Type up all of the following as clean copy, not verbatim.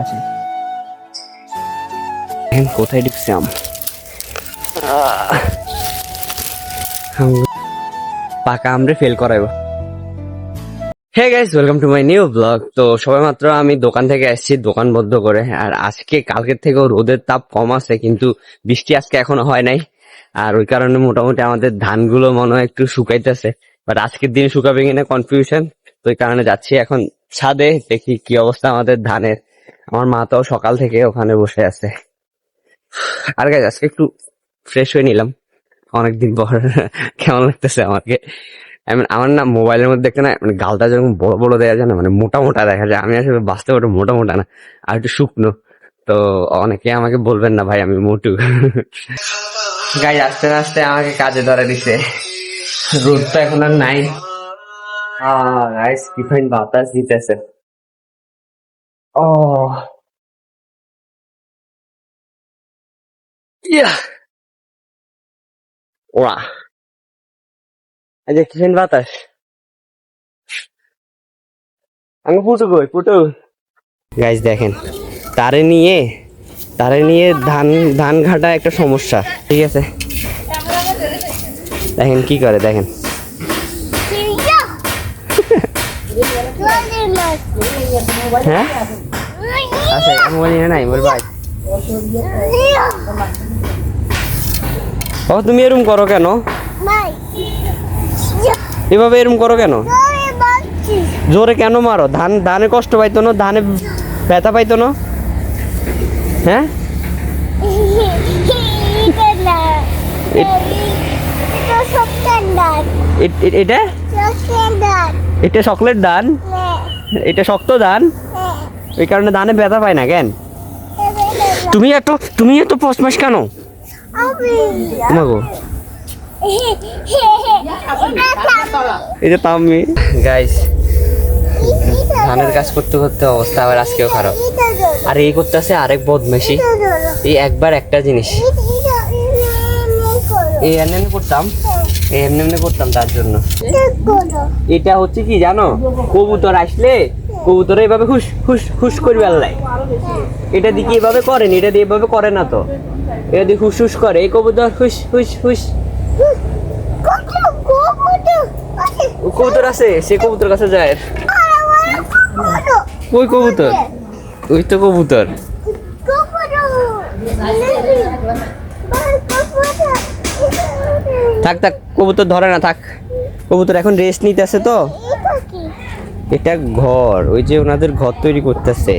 আছে। কোথায় ঢুকছে পাকা আমরে ফেল করাইব। Hey guys, welcome to my new blog. তো সবাই মাত্র আমি দোকান থেকে আসছি, দোকান বন্ধ করে। আর আজকে কালকের থেকেও রোদের তাপ কম আছে, কিন্তু বৃষ্টি আজকে এখনো হয় নাই। আর ওই কারণে মোটামুটি আমাদের ধানগুলো মনে হয় একটু শুকাইতেছে, বাট আজকের দিনে শুকাবে কিনা কনফিউশন। তো ওই কারণে যাচ্ছি এখন ছাদে, দেখি কি অবস্থা আমাদের ধানের। আমার মা তো সকাল থেকে ওখানে বসে আছে। আর গাইস, আজকে একটু ফ্রেশ হয়ে নিলাম অনেকদিন পর। কেমন লাগতেছে আমাকে? আমার না মোবাইলের মধ্যে দেখতে না, মানে গালটা যেরকম বড় বড় দেখা যায় না, মানে মোটা মোটা দেখা যায়। আমি আসলে বাস্তবে ওটা মোটা মোটা না, আর একটু শুকনো। তো অনেকে আমাকে বলবেন না ভাই আমি মোটু। গাই আস্তে আস্তে আমাকে কাজে ধরে দিছে। রোদ তো এখন আর নাই। গাইস কি ফাইন বাতাস দিতেছে। ও ইয়া, ওয়া, এই যে কি ফাইন বাতাস। আমি পুটু কই পুটু? গাইস দেখেন, তারে নিয়ে ধান ধান ঘাটা একটা সমস্যা। ঠিক আছে, দেখেন কি করে, দেখেন। হ্যাঁ আচ্ছা, মোবাইল নিয়ে নাই বল ভাই। ও তুমি এরম করো কেন? এভাবে এরম করো কেন? জোরে কেন মারো? ধানে কষ্ট পাইতো না? ধানে ব্যথা পাইতো না? হ্যাঁ এটা এটা চকলেট দান, এটা শক্ত দান, এই কারণে ধানে ব্যথা পায় না কেন? তুমি এত পশমাস কেন? এই যে তাম্মি। গাইস, ধানের কাজ করতে করতে অবস্থা আবার আজকেও খারাপ। আর এই করতেছে আরেক বদমাইশি। এই একবার একটা জিনিস এই এমনি করতাম তার জন্য। এটা হচ্ছে কি জানো, কবুতর আসলে কবুতর এভাবে হুস হুস হুস করবে আল্লাহ। এটা দিয়ে এভাবে করেন, এটা দিয়ে এভাবে করে না তো, এটা দিয়ে হুস হুস করে। এই কবুতর হুস হুস হুস। কবুতর আছে, সে কবুতর কাছে যায়। ওই কবুতর, ওই তো কবুতর। থাক থাক, কবুতর ধরে না, থাক। কবুতর এখন রেস্ট নিতেছে তো। এটা ঘর, ওই যে ওনাদের ঘর তৈরি করতেছে।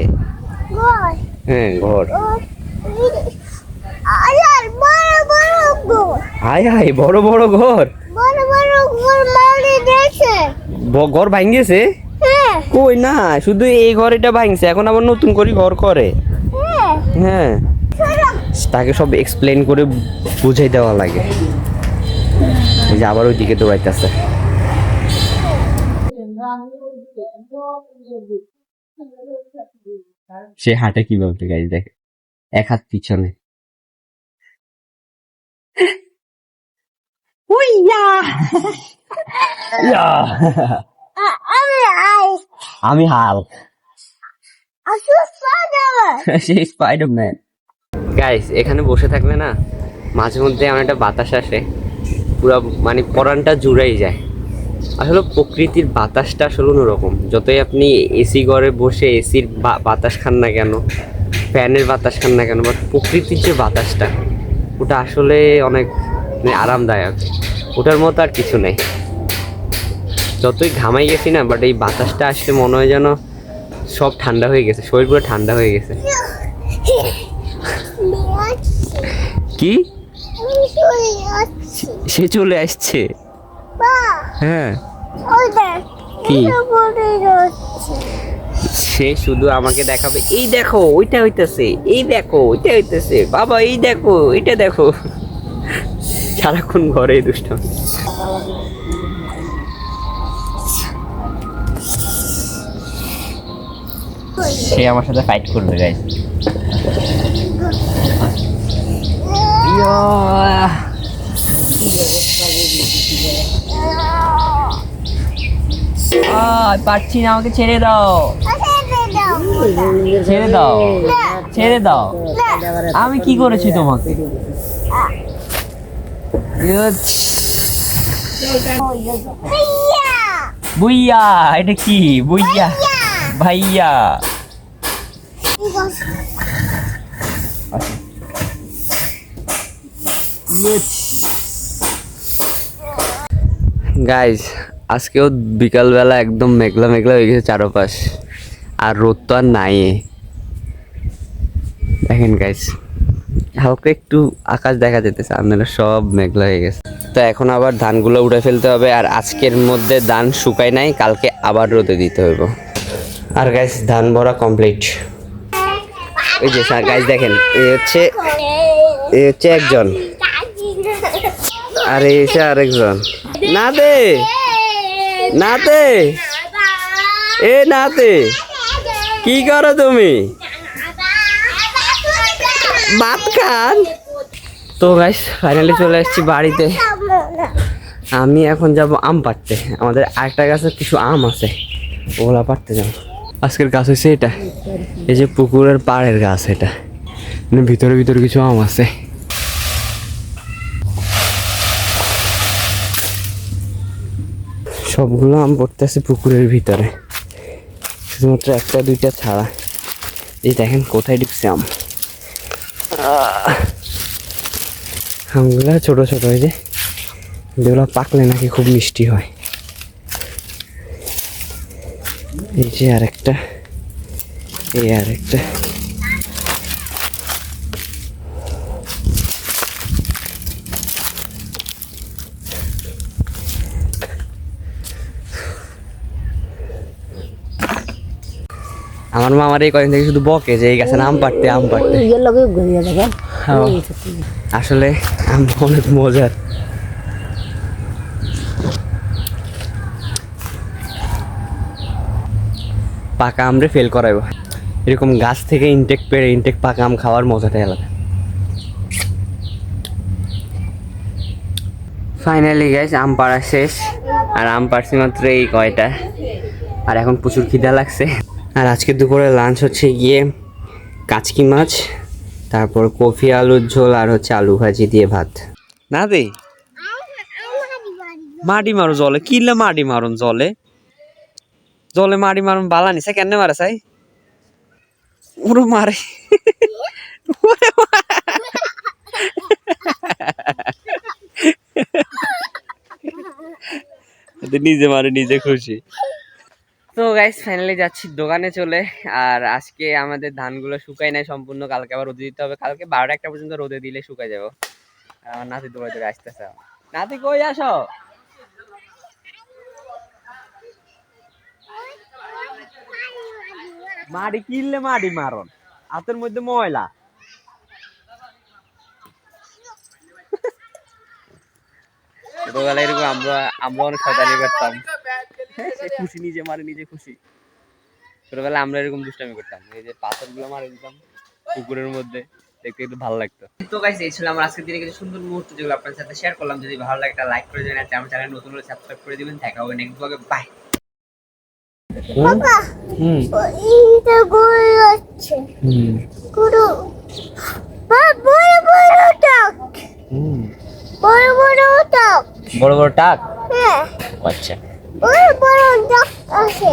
হ্যাঁ ঘর। হাই হাই, বড় বড় ঘর। ঘর ভাঙিয়েছে? কই না, শুধু এই ঘর এটা ভাঙছে, এখন আবার নতুন করে ঘর করে। হ্যাঁ, তাকে সব এক্সপ্লেন করে বুঝাই দেওয়া লাগে। এই যে আবার ওইদিকে দৌড়াইতেছে। সে হাঁটে কি বলতে গাইজ, দেখ, এক হাত পিছনে। আমি হাল্ক, সেই স্পাইডারম্যান। গাইস, এখানে বসে থাকলে না মাঝে মধ্যে এমন একটা বাতাস আসে, পুরো মানে পরানটা জুড়াই যায়। আসলে প্রকৃতির বাতাসটা আসলে অন্যরকম। যতই আপনি এসি ঘরে বসে এসির বাতাস খান না কেন, ফ্যানের বাতাস খান না কেন, বাট প্রকৃতির যে বাতাসটা, ওটা আসলে অনেক মানে আরামদায়ক। ওটার মতো আর কিছু নেই। যতই ঘামাই গেছি না, বাট এই বাতাসটা আসলে মনে হয় যেন সব ঠান্ডা হয়ে গেছে, শরীর পুরো ঠান্ডা হয়ে গেছে। কি? সে চলে আসছে? হ্যাঁ, কি? সে শুধু আমাকে দেখাবে, এই দেখো ওইটা হইতেছে, এই দেখো ওইটা হইতেছে, বাবা এই দেখো এটা দেখো। সারাক্ষণ ঘরে দুষ্ট। সে আমার সাথে ফাইট করবে গাইস। পারছি না, আমাকে ছেড়ে দাও। ছেড়ে দাও, ছেড়ে দাও। আমি কি করেছি তোমাকে? বুইয়া, এটা কি বুইয়া? ভাইয়া গাইজ, আজকেও বিকালবেলা একদম মেঘলা মেঘলা হয়ে গেছে চারপাশ, আর রোদ তো আর নাই। দেখেন গাইজ, হালকা একটু আকাশ দেখা যেতেছে, আপনারা সব মেঘলা হয়ে গেছে। তো এখন আবার ধানগুলো উঠে ফেলতে হবে, আর আজকের মধ্যে ধান শুকায় নাই, কালকে আবার রোদে দিতে হইব। আর গাইজ ধান ভরা কমপ্লিট। এই যে গাইজ দেখেন, এই হচ্ছে একজন, আর এই হচ্ছে আরেকজন। না দে, নাতে, এ নাতে, কি করো তুমি? ভাত খান। তো গাইস ফাইনালি চলে এসেছি বাড়িতে। আমি এখন যাব আম পাড়তে, আমাদের আরেকটা গাছে কিছু আম আছে, ওগুলা পাড়তে যাব। আজকের গাছ হচ্ছে এটা, এই যে পুকুরের পাড়ের গাছ, এটা মানে ভিতরে ভিতরে কিছু আম আছে। সবগুলো আম পড়তেছে পুকুরের ভিতরে, শুধুমাত্র একটা দুইটা ছাড়া। এই দেখেন কোথায় ঢুকছে আম। আমগুলো ছোট ছোট, এই যে যেগুলো পাকলে নাকি খুব মিষ্টি হয়। এই যে আরেকটা, এই আরেকটা। আমার মা আমার এই কদিন থেকে শুধু বকে যে এই গাছে আম পাড়তে আম পাড়তে। আসলে আম অনেক মজার। পাকা আমরে ফেল করাইবো, এরকম গাছ থেকে ইনটেক পেড়ে ইনটেক পাকা আম খাওয়ার মজাটাই আলাদা। ফাইনালি গাইস আম পাড়া শেষ, আর আম পাড়ছি মাত্র এই কয়টা, আর এখন প্রচুর খিদা লাগছে। আর আজকে দুপুরে লাঞ্চ হচ্ছে গিয়ে কাচকি মাছ, তারপর কফি আলুর ঝোল, আর হচ্ছে আলু ভাজি দিয়ে ভাত। না দে, মাটি মারো জলে, কিনলে মাটি মারুন জলে, জলে মাটি মারুন বালা নিছে কেন মারা চাই উড়ো মারে। নিজে মারে নিজে খুশি। তো গাইস ফাইনালি যাচ্ছি দোকানে চলে, আর আজকে আমাদের ধানগুলো শুকাই নাই সম্পূর্ণ, কালকে আবার রোদে দিতে হবে। কালকে 12টা পর্যন্ত রোদে দিলে শুকাই যাবো। আমার নাতি দৌড়ে দৌড়ে আসতেছে। নাতি কই আসো? মাটি কিনলে মাটি মারন, হাতের মধ্যে ময়লা। ছোটবেলায় এরকম আমরা অনেক শয়তানি করতাম। খুশি, নিজে মারে নিজে খুশি। ছোটবেলায় আমরা এরকম দুষ্টামি করতাম, এই যে পাথর গুলো মারে দিতাম পুকুরের মধ্যে, দেখতে একটু ভালো লাগতো। তো গাইস এই ছিল আমার আজকের দিনে কিছু সুন্দর মুহূর্ত যেগুলো আপনার সাথে শেয়ার করলাম। যদি ভালো লাগে একটা লাইক করে দিবেন, আর আমার চ্যানেল নতুন হলে সাবস্ক্রাইব করে দিবেন। দেখা হবে নেক্সট ব্লগে, বাই। বাবা এটা গোল হচ্ছে গুরু বড় বড় টাক, বড় বড় টাক, বড় বড় টাক। হ্যাঁ আচ্ছা, বড় বড় টাক আছে।